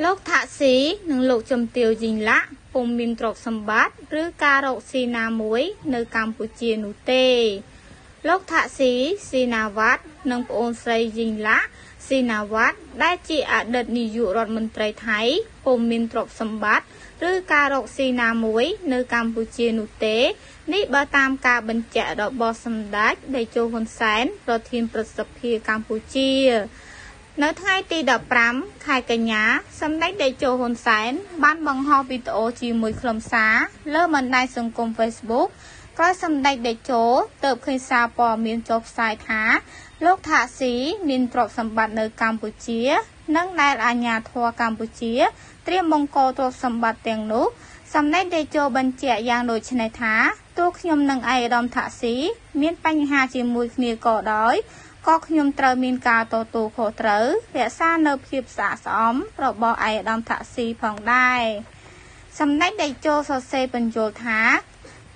លោកថាស៊ីនិងលោកជំទាវយីងឡាក់ពុំមានទ្រព្យសម្បត្តិឬការរកស៊ីណាមួយនៅកម្ពុជានោះទេលោកថាស៊ីស៊ីណាវ៉ាត់និងប្អូនស្រីយីងឡាក់ស៊ីណាវ៉ាត់ដែលជាអតីតនាយករដ្ឋមន្ត្រីថៃពុំមានទ្រព្យសម្បត្តិឬការរកស៊ីណាមួយនៅកម្ពុជានោះទេនេះបើតាមការបញ្ជាក់របស់សម្ដេចតេជោហ៊ុនសែនប្រធានព្រឹទ្ធសភាកម្ពុជានៅថ្ងៃទី15ខែកញ្ញាសម្ដេចតេជោហ៊ុនសែនបានបង្ហោះវីដេអូជាមួយខ្លឹមសារលើបណ្ដាញសង្គម Facebook ក្រោយសម្ដេចតេជោទើបឃើញសារព័ត៌មានចុះផ្សាយថាលោកថាស៊ីមានទ្រព្យសម្បត្តិនៅកម្ពុជានិងដែលអាជ្ញាធរកម្ពុជាត្រៀមបង្កទ្រព្យសម្បត្តិទាំងនោះសម្ដេចតេជោបញ្ជាក់យ៉ាងដូចនេះថាទោះខ្ញុំនិងឯកឧត្តមថាស៊ីមានបញ្ហាជាមួយគ្នាក៏ដោយក៏ខ្ញុំត្រូវមានការទទួលខុសត្រូវរក្សានៅភាពស្អាតស្អំរបស់ឯកឧត្តមថាស៊ីផងដែរសម្ដេចតេជោសរសេរបញ្យល់ថា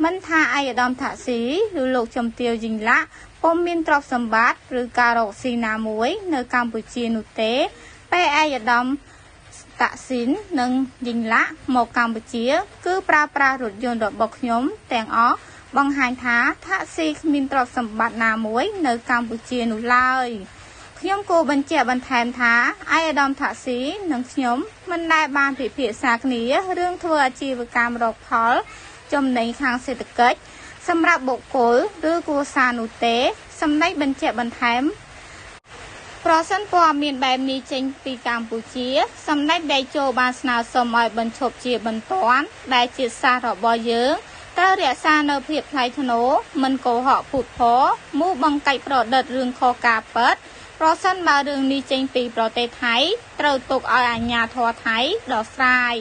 មិនថាឯកឧត្តមថាស៊ីឬលោកជំទាវយីងឡាក់ពុំមានទ្រព្យសម្បត្តិឬការរកស៊ីណាមួយនៅកម្ពុជានោះទេពេលឯកឧត្តមតាក់ស៊ីននិងយីងឡាក់មកកម្ពុជាគឺប្រើប្រាស់រថយន្តរបស់ខ្ញុំទាំងអស់បង្ហាញថាថាស៊ីគ្មានទ្រព្យសម្បត្តិណាមួយនៅកម្ពុជានោះឡើយខ្ញុំគួរបញ្ជាក់បន្ថែមថាឯកឧត្តមថាស៊ីនិងខ្ញុំមិនដែលបានពិភាក្សាគ្នារឿងធ្វើអាជីវកម្មរកផលចំណេញខាងសេដ្ឋកិច្ចសម្រាប់បុគ្គលឬគ្រួសារនោះទេសម្ដេចបញ្ជាក់បន្ថែមប្រសិនព័ត៌មានបែបនេះចេញពីកម្ពុជាសម្ដេចតេជោបានស្នើសុំឲ្យបញ្ឈប់ជាបន្ទាន់ដែលជាសាសរបស់យើងត្រូវរក្សានៅភាពថ្លៃថ្នូរមិនកុហកភូតភរមូបង្កាច់ប្រឌិតរឿងខុសការពិតប្រសិនបើរឿងនេះចេញពីប្រទេសថៃត្រូវទុកឲ្យអាជ្ញាធរថៃដោះស្រាយ